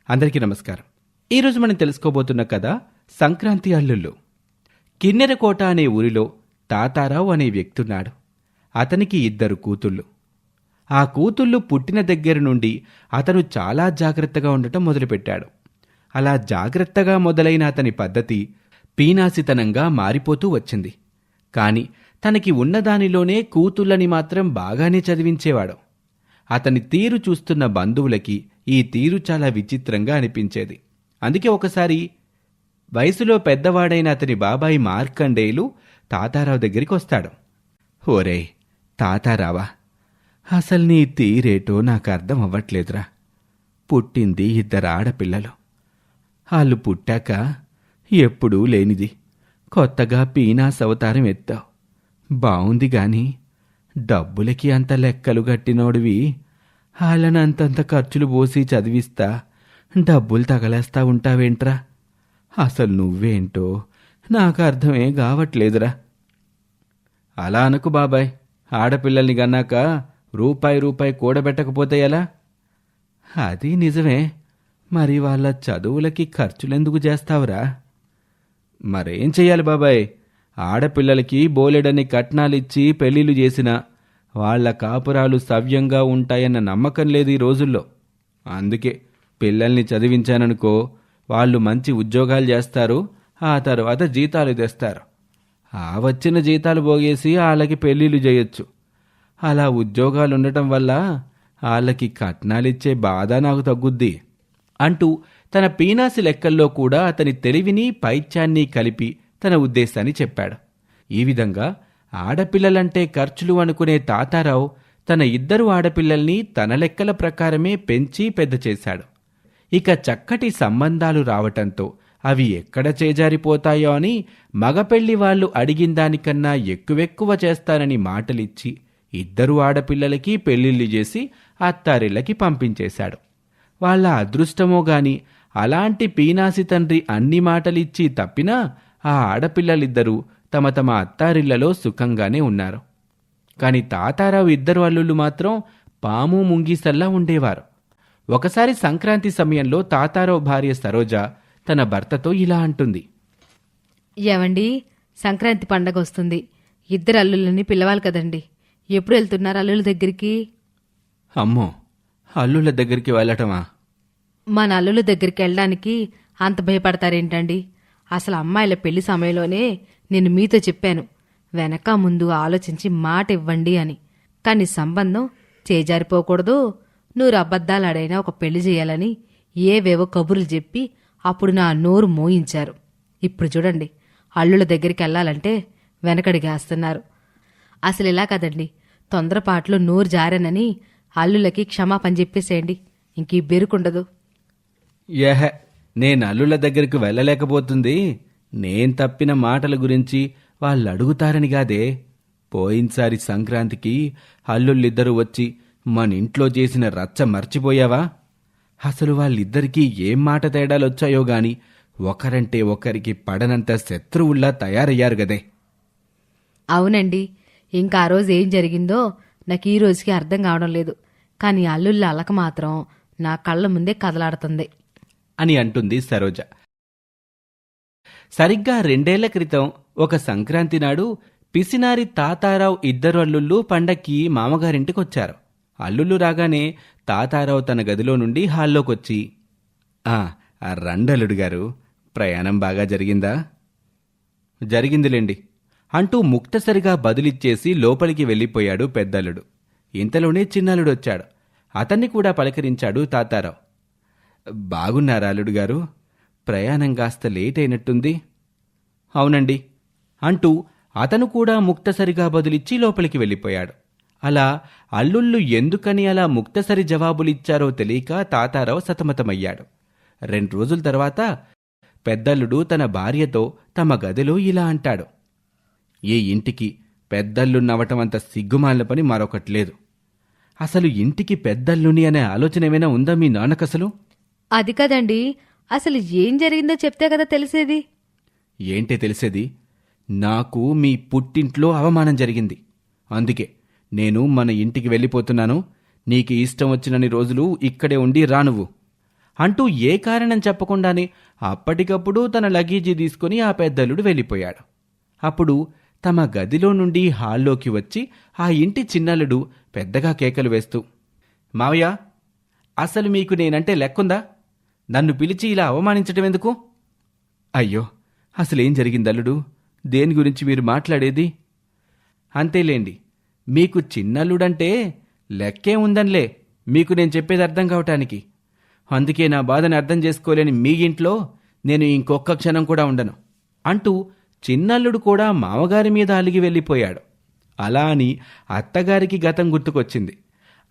అందరికీ నమస్కారం. ఈరోజు మనం తెలుసుకోబోతున్న కథ సంక్రాంతి అల్లుళ్ళు. కిన్నెరకోట అనే ఊరిలో తాతారావు అనే వ్యక్తున్నాడు. అతనికి 2 కూతుళ్ళు. ఆ కూతుళ్ళు పుట్టిన దగ్గర నుండి అతను చాలా జాగ్రత్తగా ఉండటం మొదలుపెట్టాడు. అలా జాగ్రత్తగా మొదలైన అతని పద్ధతి పీనాసితనంగా మారిపోతూ వచ్చింది. కాని తనకి ఉన్నదానిలోనే కూతుళ్ళని మాత్రం బాగానే చదివించేవాడు. అతని తీరు చూస్తున్న బంధువులకి ఈ తీరు చాలా విచిత్రంగా అనిపించేది. అందుకే ఒకసారి వయసులో పెద్దవాడైన అతని బాబాయి మార్కండేయులు తాతారావు దగ్గరికి వస్తాడు. ఓరే తాతారావా, అసలు నీ తీరేటో నాకు అర్థం అవ్వట్లేదురా. పుట్టింది 2 ఆడపిల్లలు. వాళ్ళు పుట్టాక ఎప్పుడూ లేనిది కొత్తగా పీనాస్ అవతారం ఎత్తావు. బావుంది గాని డబ్బులకి అంత లెక్కలు గట్టినోడివి వాళ్ళని అంతంత ఖర్చులు పోసి చదివిస్తా డబ్బులు తగలేస్తా ఉంటావేంట్రా? అసలు నువ్వేంటో నాకు అర్థమే కావట్లేదురా. అలా అనకు బాబాయ్, ఆడపిల్లల్ని గన్నాక రూపాయి కూడబెట్టకపోతే ఎలా? అది నిజమే, మరి వాళ్ళ చదువులకి ఖర్చులెందుకు చేస్తావురా? మరేం చెయ్యాలి బాబాయ్, ఆడపిల్లలకి బోలెడని కట్నాలిచ్చి పెళ్లిళ్ళు చేసినా వాళ్ల కాపురాలు సవ్యంగా ఉంటాయన్న నమ్మకం లేదు ఈ రోజుల్లో. అందుకే పిల్లల్ని చదివించాననుకో, వాళ్ళు మంచి ఉద్యోగాలు చేస్తారు, ఆ తర్వాత జీతాలు తెస్తారు. ఆ వచ్చిన జీతాలు పోగేసి వాళ్ళకి పెళ్లిళ్ళు చేయొచ్చు. అలా ఉద్యోగాలుండటం వల్ల వాళ్ళకి కట్నాలిచ్చే బాధ నాకు తగ్గుద్ది అంటూ తన పీనాసి లెక్కల్లో కూడా అతని తెలివిని పైత్యాన్ని కలిపి తన ఉద్దేశాన్ని చెప్పాడు. ఈ విధంగా ఆడపిల్లలంటే ఖర్చులు అనుకునే తాతారావు తన 2 ఆడపిల్లల్ని తన లెక్కల ప్రకారమే పెంచి పెద్ద చేశాడు. ఇక చక్కటి సంబంధాలు రావటంతో అవి ఎక్కడ చేజారిపోతాయో అని మగపెళ్లి వాళ్ళు అడిగిన దానికన్నా ఎక్కువెక్కువ చేస్తానని మాటలిచ్చి 2 ఆడపిల్లలకి పెళ్లిళ్ళు చేసి అత్తారిళ్ళకి పంపించేశాడు. వాళ్ళ అదృష్టమో గాని అలాంటి పీనాసి తండ్రి అన్ని మాటలిచ్చి తప్పినా ఆ ఆడపిల్లలిద్దరూ తమ తమ అత్తారిళ్లలో సుఖంగానే ఉన్నారు. కాని తాతారావు 2 అల్లుళ్ళు మాత్రం పాము ముంగీసల్లా ఉండేవారు. ఒకసారి సంక్రాంతి సమయంలో తాతారావు భార్య సరోజ తన భర్తతో ఇలా అంటుంది. ఏవండి, సంక్రాంతి పండగ వస్తుంది. 2 అల్లుళ్ళని పిలవాలి కదండి. ఎప్పుడు వెళ్తున్నారు అల్లుళ్ళ దగ్గరికి? అమ్మో, అల్లుళ్ళ దగ్గరికి వెళ్ళటమా? మన అల్లుళ్ళ దగ్గరికి వెళ్ళడానికి అంత భయపడతారేంటండి? అసలు అమ్మాయిల పెళ్లి సమయంలోనే నేను మీతో చెప్పాను, వెనక ముందు ఆలోచించి మాట ఇవ్వండి అని. కాని సంబంధం చేజారిపోకూడదు, 100 అబద్ధాలాడైనా ఒక పెళ్లి చేయాలని ఏవేవో కబుర్లు చెప్పి అప్పుడు నా నోరు మోయించారు. ఇప్పుడు చూడండి, అల్లుళ్ళ దగ్గరికి వెళ్ళాలంటే వెనకడిగేస్తున్నారు. అసలు ఇలా కదండి, తొందరపాట్లో నోరు జారానని అల్లుళ్ళకి క్షమాపణ చెప్పేసేయండి, ఇంకీ బెరుకుండదు. ఏహే, నేను అల్లుళ్ళ దగ్గరికి వెళ్ళలేకపోతుంది నేను తప్పిన మాటల గురించి వాళ్ళు అడుగుతారని కాదే. పోయినసారి సంక్రాంతికి అల్లుళ్ళిద్దరూ వచ్చి మన ఇంట్లో చేసిన రచ్చ మర్చిపోయావా? అసలు వాళ్ళిద్దరికీ ఏం మాట తేడాలొచ్చాయో గాని ఒకరంటే ఒకరికి పడనంత శత్రువుల్లా తయారయ్యారు గదే. అవునండి, ఇంకా ఆ రోజు ఏం జరిగిందో నాకు ఈ రోజుకి అర్థం కావడం లేదు. కానీ అల్లుళ్ళ అలక మాత్రం నా కళ్ళ ముందే కదలాడుతుంది అని అంటుంది సరోజ. సరిగ్గా 2 ఏళ్ల క్రితం ఒక సంక్రాంతి నాడు పిసినారి తాతారావు 2 అల్లుళ్ళు పండక్కి మామగారింటికొచ్చారు. అల్లుళ్ళు రాగానే తాతారావు తన గదిలో నుండి హాల్లోకొచ్చి, రండల్లుడు గారు, ప్రయాణం బాగా జరిగిందా? జరిగిందిలేండి అంటూ ముక్తసరిగా బదులిచ్చేసి లోపలికి వెళ్ళిపోయాడు పెద్దల్లుడు. ఇంతలోనే చిన్నల్లుడొచ్చాడు. అతన్ని కూడా పలకరించాడు తాతారావు. బాగున్నారా అల్లుడుగారు? ప్రయాణం కాస్త లేట్ అయినట్టుంది. అవునండి అంటూ అతను కూడా ముక్తసరిగా బదులిచ్చి లోపలికి వెళ్ళిపోయాడు. అలా అల్లుళ్ళు ఎందుకని అలా ముక్తసరి జవాబులిచ్చారో తెలియక తాతారావు సతమతమయ్యాడు. 2 రోజుల తర్వాత పెద్దల్లుడు తన భార్యతో తమ గదిలో ఇలా అంటాడు. ఈ ఇంటికి పెద్దల్లున్నవటమంత సిగ్గుమాలిన పని మరొకట్లేదు. అసలు ఇంటికి పెద్దల్లుని అనే ఆలోచన ఏమైనా ఉందా మీ నాన్నకసలు? అది కదండి, అసలు ఏం జరిగిందో చెప్తే కదా తెలిసేది. ఏంటే తెలిసేది? నాకు మీ పుట్టింట్లో అవమానం జరిగింది. అందుకే నేను మన ఇంటికి వెళ్ళిపోతున్నాను. నీకు ఇష్టం వచ్చినన్ని రోజులు ఇక్కడే ఉండి రా నువ్వు అంటూ ఏ కారణం చెప్పకుండానే అప్పటికప్పుడు తన లగేజీ తీసుకుని ఆ పెద్దల్లుడు వెళ్ళిపోయాడు. అప్పుడు తమ గదిలో నుండి హాల్లోకి వచ్చి ఆ ఇంటి చిన్నల్లుడు పెద్దగా కేకలు వేస్తూ, మావయ్య, అసలు మీకు నేనంటే లెక్కుందా? నన్ను పిలిచి ఇలా అవమానించటం ఎందుకు? అయ్యో, అసలేం జరిగిందల్లుడు? దేని గురించి మీరు మాట్లాడేది? అంతేలేండి, మీకు చిన్నల్లుడంటే లెక్కే ఉందనిలే మీకు నేను చెప్పేది అర్థం కావటానికి. అందుకే నా బాధని అర్థం చేసుకోలేని మీ ఇంట్లో నేను ఇంకొక్క క్షణం కూడా ఉండను అంటూ చిన్నల్లుడు కూడా మామగారి మీద అలిగి వెళ్ళిపోయాడు. అలా అని అత్తగారికి గతం గుర్తుకొచ్చింది.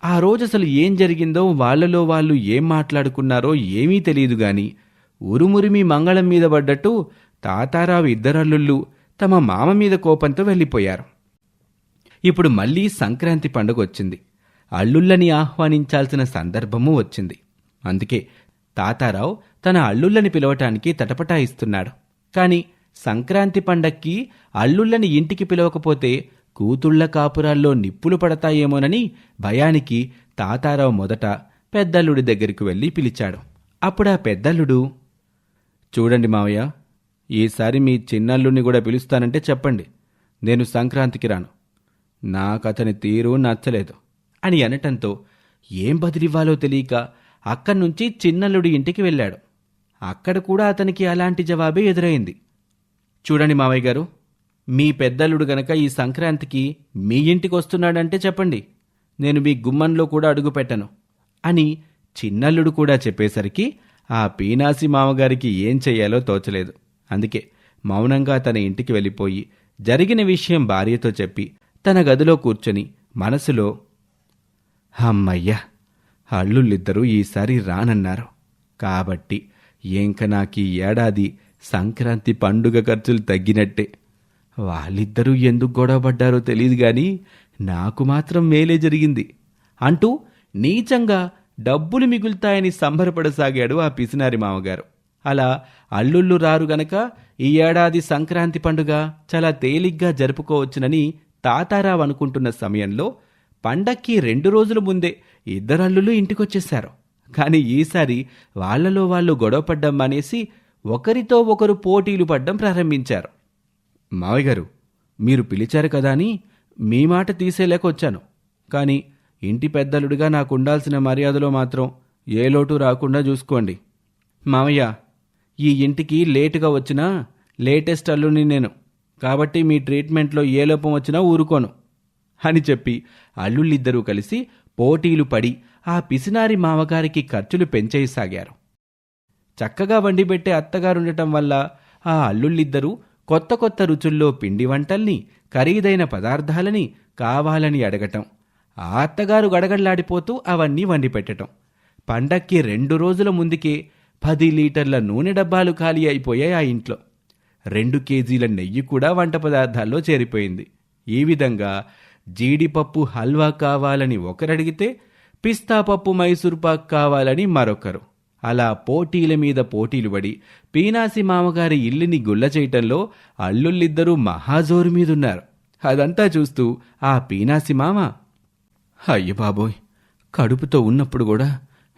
ఆ రోజు అసలు ఏం జరిగిందో, వాళ్లలో వాళ్ళు ఏం మాట్లాడుకున్నారో ఏమీ తెలియదు గాని ఉరుమురిమి మంగళం మీద పడ్డట్టు తాతారావు ఇద్దరల్లుళ్ళు తమ మామ మీద కోపంతో వెళ్ళిపోయారు. ఇప్పుడు మళ్లీ సంక్రాంతి పండుగ వచ్చింది. అల్లుళ్ళని ఆహ్వానించాల్సిన సందర్భమూ వచ్చింది. అందుకే తాతారావు తన అల్లుళ్ళని పిలవటానికి తటపటాయిస్తున్నాడు. కాని సంక్రాంతి పండక్కి అల్లుళ్ళని ఇంటికి పిలవకపోతే కూతుళ్ల కాపురాల్లో నిప్పులు పడతాయేమోనని భయానికి తాతారావు మొదట పెద్దల్లుడి దగ్గరికి వెళ్ళి పిలిచాడు. అప్పుడా పెద్దల్లుడు, చూడండి మావయ్య, ఈసారి మీ చిన్నల్లుడిని కూడా పిలుస్తానంటే చెప్పండి, నేను సంక్రాంతికి రాను. నాకతని తీరు నచ్చలేదు అని అనటంతో ఏం బదిలివ్వాలో తెలియక అక్కడ్నుంచి చిన్నల్లుడి ఇంటికి వెళ్ళాడు. అక్కడ కూడా అతనికి అలాంటి జవాబే ఎదురైంది. చూడండి మావయ్య గారు, మీ పెద్దల్లుడు గనక ఈ సంక్రాంతికి మీ ఇంటికి వస్తున్నాడంటే చెప్పండి, నేను మీ గుమ్మంలో కూడా అడుగు పెట్టను అని చిన్నల్లుడు కూడా చెప్పేసరికి ఆ పీనాసి మామగారికి ఏం చెయ్యాలో తోచలేదు. అందుకే మౌనంగా తన ఇంటికి వెళ్ళిపోయి జరిగిన విషయం భార్యతో చెప్పి తన గదిలో కూర్చొని మనసులో, అమ్మయ్యా, అల్లుళ్ళిద్దరూ ఈసారి రానన్నారు కాబట్టి ఇంక నాకీ ఏడాది సంక్రాంతి పండుగ ఖర్చులు తగ్గినట్టే. వాళ్ళిద్దరూ ఎందుకు గొడవపడ్డారో తెలియదు గాని నాకు మాత్రం మేలే జరిగింది అంటూ నీచంగా డబ్బులు మిగులుతాయని సంబరపడసాగాడు ఆ పిసినారి మామగారు. అలా అల్లుళ్ళు రారు గనక ఈ ఏడాది సంక్రాంతి పండుగ చాలా తేలిగ్గా జరుపుకోవచ్చునని తాతారావు అనుకుంటున్న సమయంలో పండక్కి 2 రోజుల ముందే ఇద్దరల్లుళ్ళు ఇంటికొచ్చేశారు. కాని ఈసారి వాళ్లలో వాళ్ళు గొడవపడ్డం మానేసి ఒకరితో ఒకరు పోటీలు పడ్డం ప్రారంభించారు. మావయ్య గారు, మీరు పిలిచారు కదా అని మీ మాట తీసేలేకొచ్చాను. కాని ఇంటి పెద్దలుడిగా నాకుండాల్సిన మర్యాదలో మాత్రం ఏ లోటు రాకుండా చూసుకోండి. మావయ్య, ఈ ఇంటికి లేటుగా వచ్చినా లేటెస్ట్ అల్లుని నేను, కాబట్టి మీ ట్రీట్మెంట్లో ఏ లోపం వచ్చినా ఊరుకోను అని చెప్పి అల్లుళ్ళిద్దరూ కలిసి పోటీలు పడి ఆ పిసినారి మామగారికి ఖర్చులు పెంచేయసాగారు. చక్కగా వండిపెట్టే అత్తగారుండటం వల్ల ఆ అల్లుళ్ళిద్దరూ కొత్త కొత్త రుచుల్లో పిండి వంటల్ని, ఖరీదైన పదార్థాలని కావాలని అడగటం, ఆ అత్తగారు గడగడలాడిపోతూ అవన్నీ వండిపెట్టటం. పండక్కి 2 రోజుల ముందుకే 10 లీటర్ల నూనె డబ్బాలు ఖాళీ అయిపోయాయి ఆ ఇంట్లో. 2 కేజీల నెయ్యి కూడా వంట పదార్థాల్లో చేరిపోయింది. ఈ విధంగా జీడిపప్పు హల్వా కావాలని ఒకరడిగితే పిస్తా పప్పు మైసూర్పాక్ కావాలని మరొకరు. అలా పోటీల మీద పోటీలు పడి పీనాసి మామగారి ఇల్లుని గుల్ల చేయటంలో అల్లుళ్ళిద్దరూ మహాజోరు మీదున్నారు. అదంతా చూస్తూ ఆ పీనాసి మామ, అయ్య బాబోయ్, కడుపుతో ఉన్నప్పుడు కూడా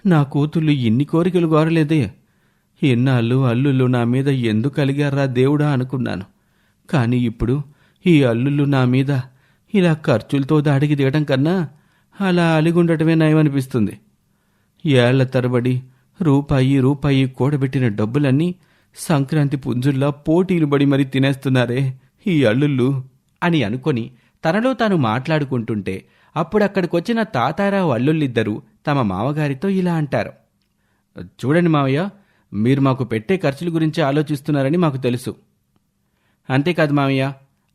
నా కూతుళ్ళు ఇన్ని కోరికలు కోరలేదే, ఎన్నాళ్ళు అల్లుళ్ళు నా మీద ఎందుకు కలిగారా దేవుడా అనుకున్నాను. కానీ ఇప్పుడు ఈ అల్లుళ్ళు నా మీద ఇలా ఖర్చులతో దాడికి దిగటం కన్నా అలా అలిగుండటమే నయమనిపిస్తుంది. ఏళ్ల తరబడి రూపాయి కూడబెట్టిన డబ్బులన్నీ సంక్రాంతి పుంజుల్లా పోటీలు పడి మరీ తినేస్తున్నారే ఈ అల్లుళ్ళు అని అనుకొని తనలో తాను మాట్లాడుకుంటుంటే అప్పుడక్కడికొచ్చిన తాతారావు అల్లుళ్ళిద్దరూ తమ మామగారితో ఇలా అంటారు. చూడండి మావయ్య, మీరు మాకు పెట్టే ఖర్చుల గురించి ఆలోచిస్తున్నారని మాకు తెలుసు. అంతేకాదు మావయ్య,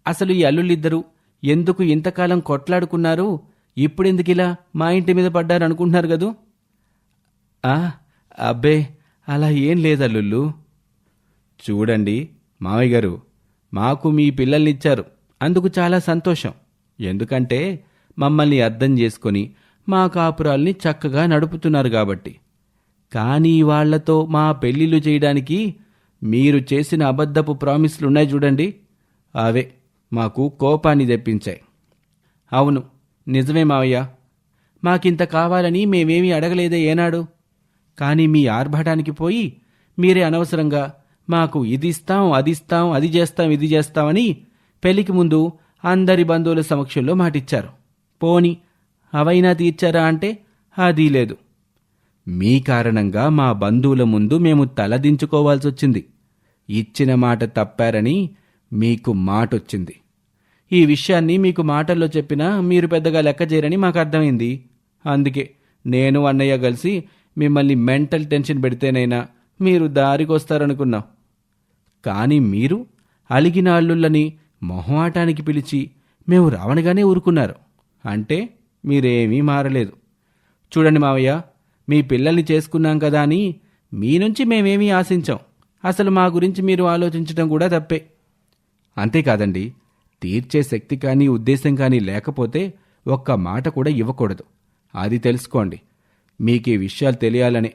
అసలు ఈ అల్లుళ్ళిద్దరూ ఎందుకు ఇంతకాలం కొట్లాడుకున్నారు, ఇప్పుడెందుకిలా మా ఇంటి మీద పడ్డారనుకుంటున్నారు కదూ? అబ్బే, అలా ఏం లేదల్లుళ్ళు. చూడండి మావయ్య గారు, మాకు మీ పిల్లల్నిచ్చారు, అందుకు చాలా సంతోషం. ఎందుకంటే మమ్మల్ని అర్థం చేసుకొని మా కాపురాల్ని చక్కగా నడుపుతున్నారు కాబట్టి. కానీ వాళ్లతో మా పెళ్లిళ్ళు చేయడానికి మీరు చేసిన అబద్ధపు ప్రామిస్లున్నాయి చూడండి, అవే మాకు కోపాన్ని తెప్పించాయి. అవును, నిజమే మావయ్య, మాకింత కావాలని మేమేమీ అడగలేదే ఏనాడు. కానీ మీ ఆర్భాటానికి పోయి మీరే అనవసరంగా మాకు ఇది ఇస్తాం, అది ఇస్తాం, అది చేస్తాం, ఇది చేస్తామని పెళ్లికి ముందు అందరి బంధువుల సమక్షంలో మాటిచ్చారు. పోని అవైనా తీర్చారా అంటే అది లేదు. మీ కారణంగా మా బంధువుల ముందు మేము తలదించుకోవాల్సొచ్చింది. ఇచ్చిన మాట తప్పారని మీకు మాటొచ్చింది. ఈ విషయాన్ని మీకు మాటల్లో చెప్పినా మీరు పెద్దగా లెక్క చేయరని మాకు అర్థమైంది. అందుకే నేను అన్నయ్య కలిసి మిమ్మల్ని మెంటల్ టెన్షన్ పెడితేనైనా మీరు దారికొస్తారనుకున్నాం. కానీ మీరు అలిగిన అల్లుళ్ళని మొహమాటానికి పిలిచి మేము రావణగానే ఊరుకున్నారు. అంటే మీరేమీ మారలేదు. చూడండి మావయ్య, మీ పిల్లల్ని చేసుకున్నాం కదా అని మీ నుంచి మేమేమీ ఆశించాం. అసలు మా గురించి మీరు ఆలోచించడం కూడా తప్పే. అంతేకాదండి, తీర్చే శక్తి కానీ ఉద్దేశం కానీ లేకపోతే ఒక్క మాట కూడా ఇవ్వకూడదు. అది తెలుసుకోండి. మీకు ఈ విషయాలు తెలియాలనే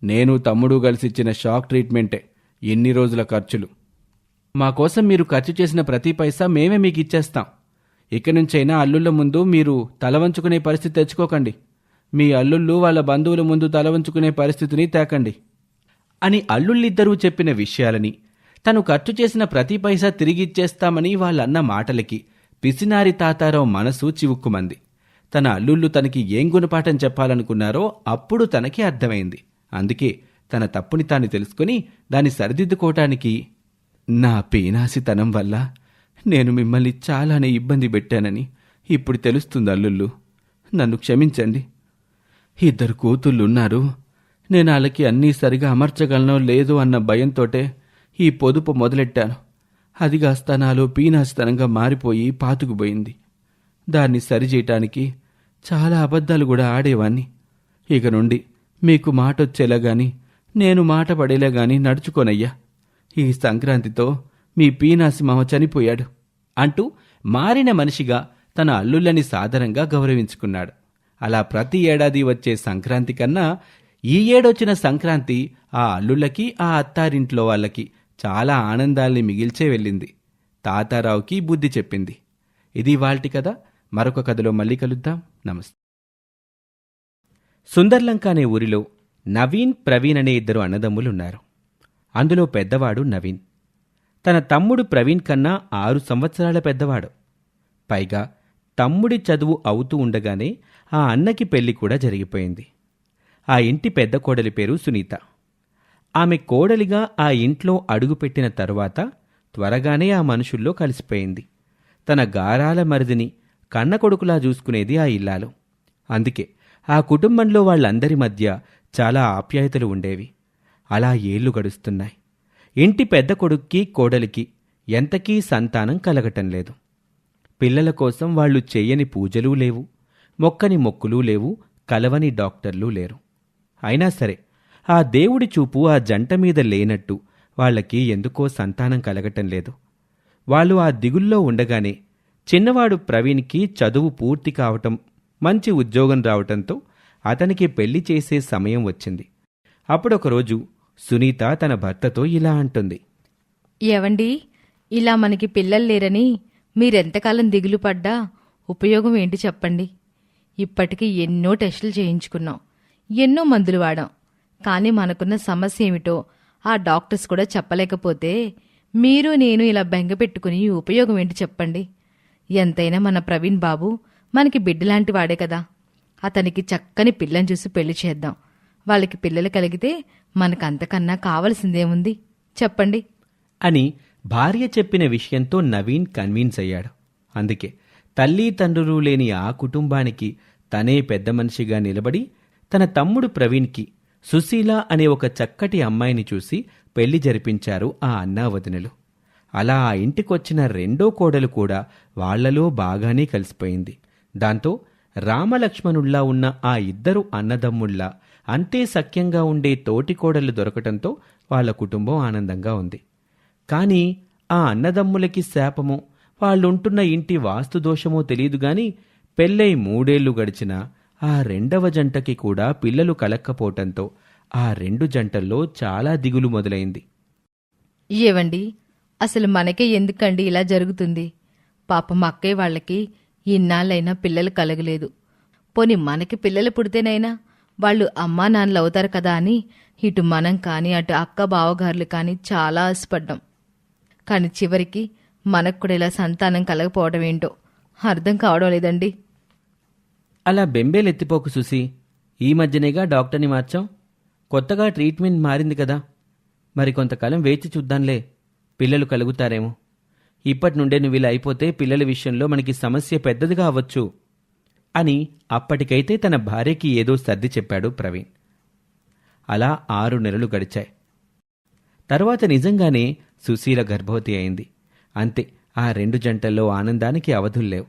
నేను తమ్ముడు కలిసిచ్చిన షాక్ ట్రీట్మెంటే ఎన్ని రోజుల ఖర్చులు. మా కోసం మీరు ఖర్చు చేసిన ప్రతి పైసా మేమే మీకు ఇచ్చేస్తాం. ఇక నుంచైనా అల్లుళ్ళ ముందు మీరు తల వంచుకునే పరిస్థితి తెచ్చుకోకండి. మీ అల్లుళ్ళు వాళ్ళ బంధువుల ముందు తల వంచుకునే పరిస్థితిని తేకండి అని అల్లుళ్ళిద్దరూ చెప్పిన విషయాలని, తను ఖర్చు చేసిన ప్రతి పైసా తిరిగిచ్చేస్తామని వాళ్ళన్న మాటలకి పిసినారి తాతారావు మనసు చివుక్కుమంది. తన అల్లుళ్ళు తనకి ఏం గుణపాఠం చెప్పాలనుకున్నారో అప్పుడు తనకి అర్థమైంది. అందుకే తన తప్పుని తాను తెలుసుకుని దాన్ని సరిదిద్దుకోవటానికి, నా పీనాసితనం వల్ల నేను మిమ్మల్ని చాలానే ఇబ్బంది పెట్టానని ఇప్పుడు తెలుస్తుంది అల్లుళ్ళు. నన్ను క్షమించండి. 2 కూతుళ్ళున్నారు. నేను వాళ్ళకి అన్నీ సరిగా అమర్చగలనో లేదో అన్న భయంతోటే ఈ పొదుపు మొదలెట్టాను. అది కాస్త నాలో పీనాసితనంగా మారిపోయి పాతుకుపోయింది. దాన్ని సరిచేయటానికి చాలా అబద్ధాలు కూడా ఆడేవాణ్ణి. ఇక నుండి మీకు మాటొచ్చేలా గాని నేను మాట పడేలా గాని నడుచుకోనయ్యా. ఈ సంక్రాంతితో మీ పీనాసి మామ చనిపోయాడు అంటూ మారిన మనిషిగా తన అల్లుళ్ళని సాదరంగా గౌరవించుకున్నాడు. అలా ప్రతి ఏడాది వచ్చే సంక్రాంతి కన్నా ఈ ఏడొచ్చిన సంక్రాంతి ఆ అల్లుళ్ళకి, ఆ అత్తారింట్లో వాళ్ళకి చాలా ఆనందాల్ని మిగిల్చే వెళ్ళింది. తాతారావుకి బుద్ధి చెప్పింది. ఇది ఇవాల్టి కథ. మరొక కథలో మళ్ళీ కలుద్దాం. నమస్తే. సుందర్లంక అనే ఊరిలో నవీన్, ప్రవీణ్ అనే 2 అన్నదమ్ములున్నారు. అందులో పెద్దవాడు నవీన్. తన తమ్ముడు ప్రవీణ్ కన్నా 6 సంవత్సరాల పెద్దవాడు. పైగా తమ్ముడి చదువు అవుతూ ఉండగానే ఆ అన్నకి పెళ్లి కూడా జరిగిపోయింది. ఆ ఇంటి పెద్ద కోడలి పేరు సునీత. ఆమె కోడలిగా ఆ ఇంట్లో అడుగుపెట్టిన తరువాత త్వరగానే ఆ మనుషుల్లో కలిసిపోయింది. తన గారాల మరిదిని కన్న కొడుకులా చూసుకునేది ఆ ఇల్లాలు. అందుకే ఆ కుటుంబంలో వాళ్ళందరి మధ్య చాలా ఆప్యాయతలు ఉండేవి. అలా ఏళ్లు గడుస్తున్నాయి. ఇంటి పెద్ద కొడుక్కి, కోడలికి ఎంతకీ సంతానం కలగటం లేదు. పిల్లల కోసం వాళ్ళు చెయ్యని పూజలూ లేవు, మొక్కని మొక్కులూ లేవు, కలవని డాక్టర్లూ లేరు. అయినా సరే ఆ దేవుడి చూపు ఆ జంట మీద లేనట్టు వాళ్ళకి ఎందుకో సంతానం కలగటం లేదు. వాళ్ళు ఆ దిగుల్లో ఉండగానే చిన్నవాడు ప్రవీణ్కి చదువు పూర్తి కావటం, మంచి ఉద్యోగం రావటంతో అతనికి పెళ్లి చేసే సమయం వచ్చింది. అప్పుడొకరోజు సునీత తన భర్తతో ఇలా అంటుంది. ఏవండి, ఇలా మనకి పిల్లలు లేరని మీరెంతకాలం దిగులు పడ్డా ఉపయోగం ఏంటి చెప్పండి. ఇప్పటికీ ఎన్నో టెస్టులు చేయించుకున్నాం, ఎన్నో మందులు వాడాం. కానీ మనకున్న సమస్య ఏమిటో ఆ డాక్టర్స్ కూడా చెప్పలేకపోతే మీరు నేను ఇలా బెంగ పెట్టుకుని ఉపయోగం ఏంటి చెప్పండి. ఎంతైనా మన ప్రవీణ్ బాబు మనకి బిడ్డలాంటి వాడే కదా. అతనికి చక్కని పిల్లని చూసి పెళ్లి చేద్దాం. వాళ్ళకి పిల్లలు కలిగితే మనకంతకన్నా కావలసిందేముంది చెప్పండి అని భార్య చెప్పిన విషయంతో నవీన్ కన్విన్స్ అయ్యాడు. అందుకే తల్లి తండ్రులు లేని ఆ కుటుంబానికి తనే పెద్ద మనిషిగా నిలబడి తన తమ్ముడు ప్రవీణ్కి సుశీల అనే ఒక చక్కటి అమ్మాయిని చూసి పెళ్లి జరిపించారు ఆ అన్నావదినలు. అలా ఆ ఇంటికొచ్చిన 2వ కోడలు కూడా వాళ్లలో బాగానే కలిసిపోయింది. దాంతో రామలక్ష్మణుల్లా ఉన్న ఆ 2 అన్నదమ్ముళ్లా అంతే సఖ్యంగా ఉండే తోటికోడలు దొరకటంతో వాళ్ల కుటుంబం ఆనందంగా ఉంది. కాని ఆ అన్నదమ్ములకి శాపమో వాళ్ళుంటున్న ఇంటి వాస్తుదోషమో తెలియదుగాని పెళ్ళై 3 ఏళ్లు గడిచినా ఆ 2వ జంటకి కూడా పిల్లలు కలక్కపోవటంతో ఆ 2 జంటల్లో చాలా దిగులు మొదలైంది. ఏవండి, అసలు మనకే ఎందుకండి ఇలా జరుగుతుంది? పాపం అక్కయ్య వాళ్ళకి ఇన్నాళ్ళైనా పిల్లలు కలగలేదు. పోని మనకి పిల్లలు పుడితేనైనా వాళ్ళు అమ్మా నాన్నలు అవుతారు కదా అని ఇటు మనం కానీ అటు అక్క బావగారులు కానీ చాలా ఆశపడ్డాం. కానీ చివరికి మనకు కూడా ఇలా సంతానం కలగపోవడం ఏంటో అర్థం కావడం లేదండి. అలా బెంబేలెత్తిపోకు సుసి. ఈ మధ్యనేగా డాక్టర్ని మార్చాం. కొత్తగా ట్రీట్మెంట్ మారింది కదా. మరి కొంతకాలం వేచి చూద్దాంలే, పిల్లలు కలుగుతారేమో. ఇప్పటి నుండే నువ్వు ఇలా అయిపోతే పిల్లల విషయంలో మనకి సమస్య పెద్దదిగా అవ్వచ్చు అని అప్పటికైతే తన భార్యకి ఏదో సర్ది చెప్పాడు ప్రవీణ్. అలా 6 నెలలు గడిచాయి. తర్వాత నిజంగానే సుశీల గర్భవతి అయింది. అంతే, ఆ 2 జంటల్లో ఆనందానికి అవధుల్లేవు.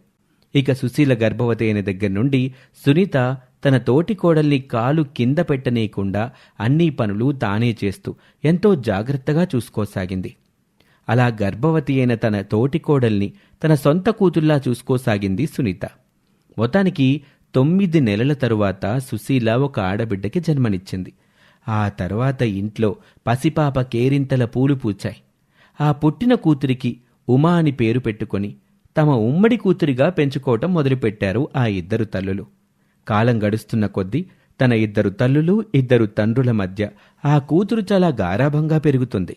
ఇక సుశీల గర్భవతి అయిన దగ్గర నుండి సునీత తన తోటి కోడల్ని కాలు కింద పెట్టనీయకుండా అన్ని పనులు తానే చేస్తూ ఎంతో జాగ్రత్తగా చూసుకోసాగింది. అలా గర్భవతి అయిన తన తోటి కోడల్ని తన సొంత కూతుల్లా చూసుకోసాగింది సునీత. మొత్తానికి 9 నెలల తరువాత సుశీల ఒక ఆడబిడ్డకి జన్మనిచ్చింది. ఆ తర్వాత ఇంట్లో పసిపాప కేరింతల పూలు పూచాయి. ఆ పుట్టిన కూతురికి ఉమా అని పేరు పెట్టుకొని తమ ఉమ్మడి కూతురిగా పెంచుకోవటం మొదలుపెట్టారు ఆ 2 తల్లులు. కాలం గడుస్తున్న కొద్దీ తన 2 తల్లులు 2 తండ్రుల మధ్య ఆ కూతురు చాలా గారాభంగా పెరుగుతుంది.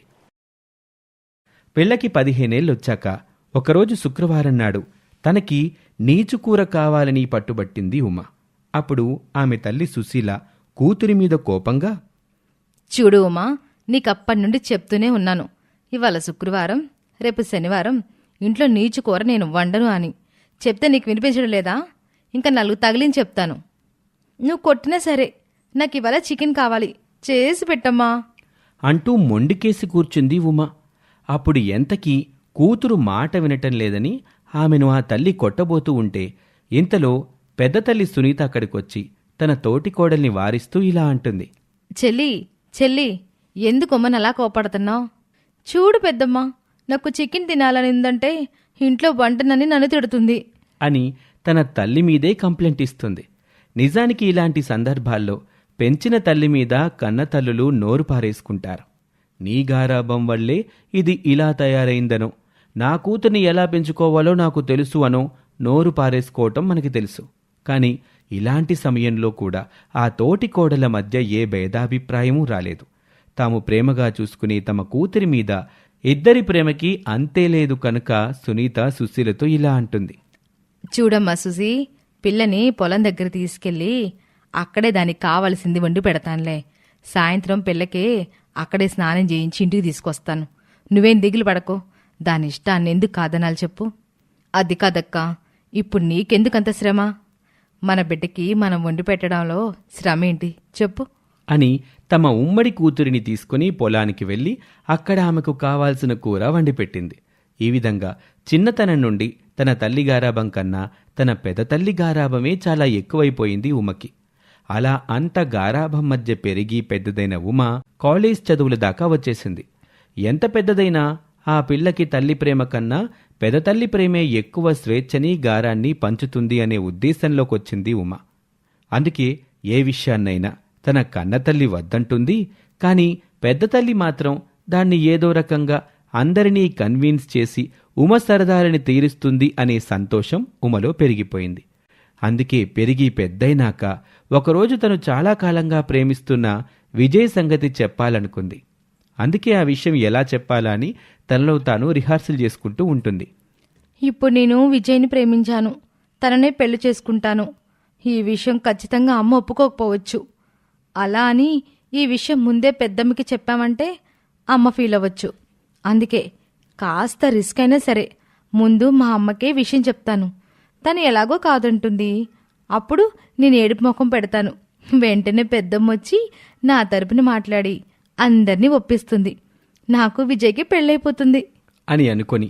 పిల్లకి 15 ఏళ్ళొచ్చాక ఒకరోజు శుక్రవారం నాడు తనకి నీచుకూర కావాలని పట్టుబట్టింది ఉమ. అప్పుడు ఆమె తల్లి సుశీల కూతురి మీద కోపంగా, చూడు ఉమా, నీకప్పటి నుండి చెప్తూనే ఉన్నాను, ఇవాళ శుక్రవారం, రేపు శనివారం, ఇంట్లో నీచు కూర నేను వండను అని. చెప్తే నీకు వినిపించడం లేదా? ఇంకా 4 తగిలిని చెప్తాను. నువ్వు కొట్టినా సరే నాకు ఇవాళ చికెన్ కావాలి, చేసి పెట్టమ్మా అంటూ మొండికేసి కూర్చుంది ఉమ. అప్పుడు ఎంతకీ కూతురు మాట వినటం లేదని ఆమెను ఆ తల్లి కొట్టబోతూ ఉంటే ఇంతలో పెద్ద తల్లి సునీత అక్కడికొచ్చి తన తోటి కోడల్ని వారిస్తూ ఇలా అంటుంది. చెల్లి చెల్లి, ఎందుకమ్మని అలా కోపడుతున్నావు? చూడు పెద్దమ్మా, నాకు చికెన్ తినాలని ఉందంటే ఇంట్లో వంటనని నన్ను తిడుతుంది అని తన తల్లి మీదే కంప్లైంట్ ఇస్తుంది. నిజానికి ఇలాంటి సందర్భాల్లో పెంచిన తల్లి మీద కన్న తల్లులు నోరు పారేసుకుంటారు. నీ గారాబం వల్లే ఇది ఇలా తయారైందనో, నా కూతుర్ని ఎలా పెంచుకోవాలో నాకు తెలుసు అనో నోరు పారేసుకోవటం మనకి తెలుసు. కానీ ఇలాంటి సమయంలో కూడా ఆ తోటి కోడల మధ్య ఏ భేదాభిప్రాయమూ రాలేదు. తాము ప్రేమగా చూసుకుని తమ కూతురి మీద ఇద్దరి ప్రేమకి అంతే లేదు కనుక సునీత సుశీలతో ఇలా అంటుంది. చూడమ్మా సుశీ, పిల్లని పొలం దగ్గర తీసుకెళ్ళి అక్కడే దానికి కావలసింది వండి పెడతానులే. సాయంత్రం పిల్లకే అక్కడే స్నానం చేయించి ఇంటికి తీసుకొస్తాను. నువ్వేం దిగులు పడకో, దాని ఇష్టాన్ని ఎందుకు కాదనాలి చెప్పు. అది కాదక్కా, ఇప్పుడు నీకెందుకంత శ్రమ? మన బిడ్డకి మనం వండి పెట్టడంలో శ్రమ ఏంటి చెప్పు అని తమ ఉమ్మడి కూతురిని తీసుకుని పొలానికి వెళ్ళి అక్కడ ఆమెకు కావాల్సిన కూర వండిపెట్టింది. ఈ విధంగా చిన్నతనం నుండి తన తల్లి గారాబం కన్నా తన పెద్ద తల్లి గారాబమే చాలా ఎక్కువైపోయింది ఉమకి. అలా అంత గారాబం మధ్య పెరిగి పెద్దదైన ఉమ కాలేజ్ చదువుల దాకా వచ్చేసింది. ఎంత పెద్దదైనా ఆ పిల్లకి తల్లి ప్రేమ కన్నా పెద్ద తల్లి ప్రేమే ఎక్కువ స్వేచ్ఛని గారాన్ని పంచుతుంది అనే ఉద్దేశంలోకొచ్చింది ఉమ. అందుకే ఏ విషయాన్నైనా తన కన్నతల్లి వద్దంటుంది, కానీ పెద్ద తల్లి మాత్రం దాన్ని ఏదో రకంగా అందరినీ కన్విన్స్ చేసి ఉమ సరదాలని తీరుస్తుంది అనే సంతోషం ఉమలో పెరిగిపోయింది. అందుకే పెరిగి పెద్దయినాక ఒకరోజు తను చాలా కాలంగా ప్రేమిస్తున్న విజయ్ సంగతి చెప్పాలనుకుంది. అందుకే ఆ విషయం ఎలా చెప్పాలా అని తనలో తాను రిహార్సల్ చేసుకుంటూ ఉంటుంది. ఇప్పుడు నేను విజయ్ని ప్రేమించాను, తననే పెళ్లి చేసుకుంటాను. ఈ విషయం ఖచ్చితంగా అమ్మ ఒప్పుకోకపోవచ్చు. అలా అని ఈ విషయం ముందే పెద్దమ్మకి చెప్పామంటే అమ్మ ఫీల్ అవ్వచ్చు. అందుకే కాస్త రిస్క్ అయినా సరే ముందు మా అమ్మకే విషయం చెప్తాను. తను ఎలాగో కాదంటుంది. అప్పుడు నేను ఏడుపు ముఖం పెడతాను. వెంటనే పెద్దమ్మ వచ్చి నా తరపున మాట్లాడి అందర్నీ ఒప్పిస్తుంది. నాకు విజయ్కి పెళ్ళైపోతుంది అని అనుకొని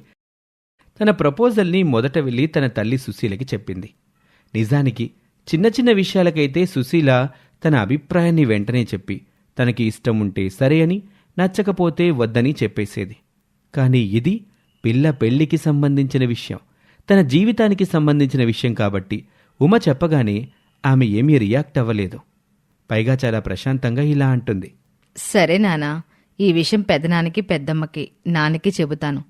తన ప్రపోజల్ని మొదట వెళ్ళి తన తల్లి సుశీలకి చెప్పింది. నిజానికి చిన్న చిన్న విషయాలకైతే సుశీల తన అభిప్రాయాన్ని వెంటనే చెప్పి తనకి ఇష్టం ఉంటే సరే అని, నచ్చకపోతే వద్దని చెప్పేసేది. కానీ ఇది పిల్ల పెళ్లికి సంబంధించిన విషయం, తన జీవితానికి సంబంధించిన విషయం కాబట్టి ఉమ చెప్పగానే ఆమె ఏమీ రియాక్ట్ అవ్వలేదు. పైగా చాలా ప్రశాంతంగా ఇలా అంటుంది. సరే నానా, ఈ విషయం పెద్దనాన్నకి పెద్దమ్మకి నాన్నకి చెబుతాను.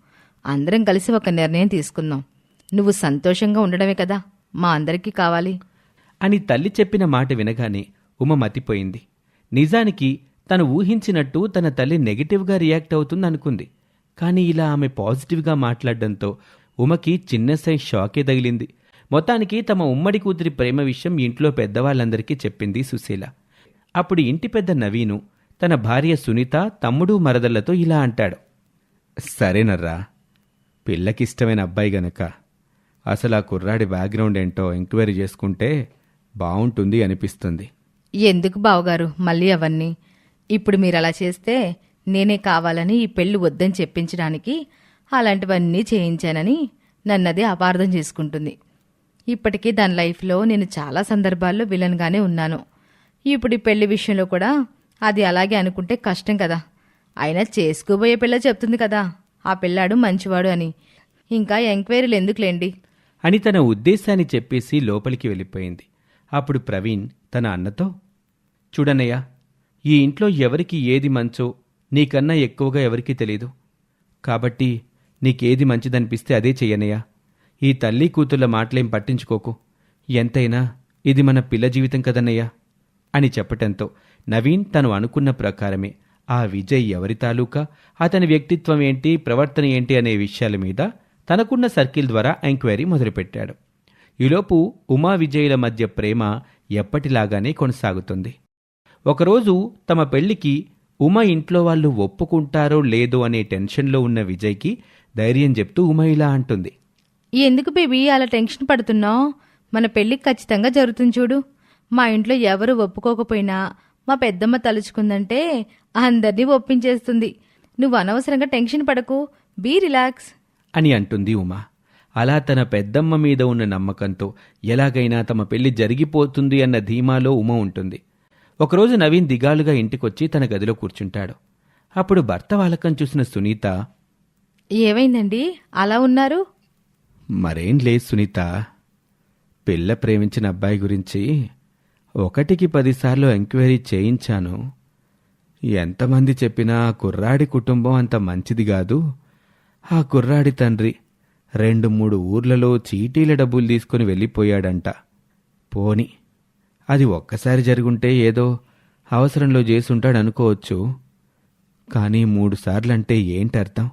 అందరం కలిసి ఒక నిర్ణయం తీసుకుందాం. నువ్వు సంతోషంగా ఉండడమే కదా మా అందరికీ కావాలి అని తల్లి చెప్పిన మాట వినగానే ఉమ మతిపోయింది. నిజానికి తను ఊహించినట్టు తన తల్లి నెగటివ్గా రియాక్ట్ అవుతుందనుకుంది. కానీ ఇలా ఆమె పాజిటివ్గా మాట్లాడడంతో ఉమకి చిన్న సైజ్ షాకే తగిలింది. మొత్తానికి తమ ఉమ్మడి కూతురి ప్రేమ విషయం ఇంట్లో పెద్దవాళ్ళందరికీ చెప్పింది సుశీల. అప్పుడు ఇంటి పెద్ద నవీను తన భార్య సునీత, తమ్ముడు, మరదళ్లతో ఇలా అంటాడు. సరేనర్రా, పిల్లకిష్టమైన అబ్బాయి గనక అసలు ఆ కుర్రాడి బ్యాక్గ్రౌండ్ ఏంటో ఎంక్వైరీ చేసుకుంటే బావుంటుంది అనిపిస్తుంది. ఎందుకు బావగారు మళ్ళీ అవన్నీ? ఇప్పుడు మీరలా చేస్తే నేనే కావాలని ఈ పెళ్లి వద్దని చెప్పించడానికి అలాంటివన్నీ చేయించానని నన్నది అపార్థం చేసుకుంటుంది. ఇప్పటికీ దాని లైఫ్లో నేను చాలా సందర్భాల్లో విలన్గానే ఉన్నాను. ఇప్పుడు ఈ పెళ్లి విషయంలో కూడా అది అలాగే అనుకుంటే కష్టం కదా. అయినా చేసుకోబోయే పిల్ల చెప్తుంది కదా ఆ పిల్లాడు మంచివాడు అని. ఇంకా ఎంక్వైరీలు ఎందుకులేండి అని తన ఉద్దేశాన్ని చెప్పేసి లోపలికి వెళ్ళిపోయింది. అప్పుడు ప్రవీణ్ తన అన్నతో, చూడన్నయ్య, ఈ ఇంట్లో ఎవరికి ఏది మంచో నీకన్నా ఎక్కువగా ఎవరికీ తెలీదు. కాబట్టి నీకేది మంచిదనిపిస్తే అదే చెయ్యనయ్యా. ఈ తల్లి కూతుళ్ళ మాటలేం పట్టించుకోకు. ఎంతైనా ఇది మన పిల్ల జీవితం కదన్నయ్యా అని చెప్పటంతో నవీన్ తను అనుకున్న ప్రకారమే ఆ విజయ్ ఎవరి తాలూకా, అతని వ్యక్తిత్వం ఏంటి, ప్రవర్తన ఏంటి అనే విషయాల మీద తనకున్న సర్కిల్ ద్వారా ఎంక్వైరీ మొదలుపెట్టాడు. ఈలోపు ఉమా విజయ్ల మధ్య ప్రేమ ఎప్పటిలాగానే కొనసాగుతుంది. ఒకరోజు తమ పెళ్లికి ఉమ ఇంట్లో వాళ్ళు ఒప్పుకుంటారో లేదో అనే టెన్షన్లో ఉన్న విజయ్కి ధైర్యం చెప్తూ ఉమ ఇలా అంటుంది. ఎందుకు బేబీ అలా టెన్షన్ పడుతున్నావు? మన పెళ్లి ఖచ్చితంగా జరుగుతుంది చూడు. మా ఇంట్లో ఎవరు ఒప్పుకోకపోయినా మా పెద్దమ్మ తలుచుకుందంటే అందరినీ ఒప్పించేస్తుంది. నువ్వు అనవసరంగా టెన్షన్ పడకు, బీ రిలాక్స్ అని అంటుంది ఉమ. అలా తన పెద్దమ్మ మీద ఉన్న నమ్మకంతో ఎలాగైనా తమ పెళ్లి జరిగిపోతుంది అన్న ధీమాలో ఉమ ఉంటుంది. ఒకరోజు నవీన్ దిగాలుగా ఇంటికొచ్చి తన గదిలో కూర్చుంటాడు. అప్పుడు భర్త వాలకం చూసిన సునీత, ఏమైందండి అలా ఉన్నారు? మరేం లేదు సునీత, పిల్ల ప్రేమించిన అబ్బాయి గురించి 1కి 10 సార్లు ఎంక్వైరీ చేయించాను. ఎంతమంది చెప్పినా ఆ కుర్రాడి కుటుంబం అంత మంచిది కాదు. ఆ కుర్రాడి తండ్రి 2-3 ఊర్లలో చీటీల డబ్బులు తీసుకుని వెళ్ళిపోయాడంట. పోని అది ఒక్కసారి జరుగుంటే ఏదో అవసరంలో చేసుంటాడనుకోవచ్చు. కానీ 3 సార్లంటే ఏంటర్థం?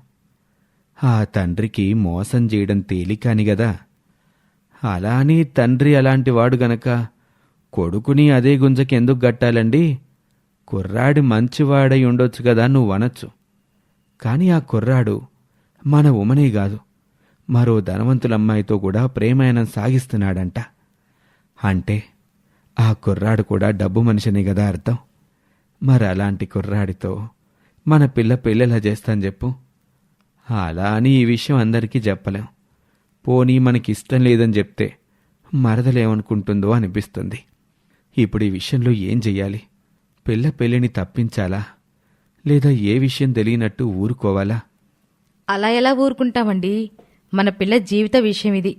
ఆ తండ్రికి మోసం చేయడం తేలికాని గదా. అలా అని తండ్రి అలాంటివాడు గనక కొడుకుని అదే గుంజకి ఎందుకు గట్టాలండి? కుర్రాడి మంచివాడై ఉండొచ్చు కదా నువ్వనొచ్చు. కాని ఆ కుర్రాడు మన ఉమనే కాదు, మరో ధనవంతులమ్మాయితో కూడా ప్రేమాయణం సాగిస్తున్నాడంట. అంటే ఆ కుర్రాడు కూడా డబ్బు మనిషినే కదా అర్థం. మరి అలాంటి కుర్రాడితో మన పిల్ల పెళ్ళెలా చేస్తాను చెప్పు? అలా అని ఈ విషయం అందరికీ చెప్పలేం. పోనీ మనకిష్టం లేదని చెప్తే మరదలేమనుకుంటుందో అనిపిస్తుంది. ఇప్పుడు ఈ విషయంలో ఏం చెయ్యాలి? పిల్ల పెళ్ళిని తప్పించాలా, లేదా ఏ విషయం తెలియనట్టు ఊరుకోవాలా? అలా ఎలా ఊరుకుంటామండి? మన పిల్ల జీవిత విషయం ఇది.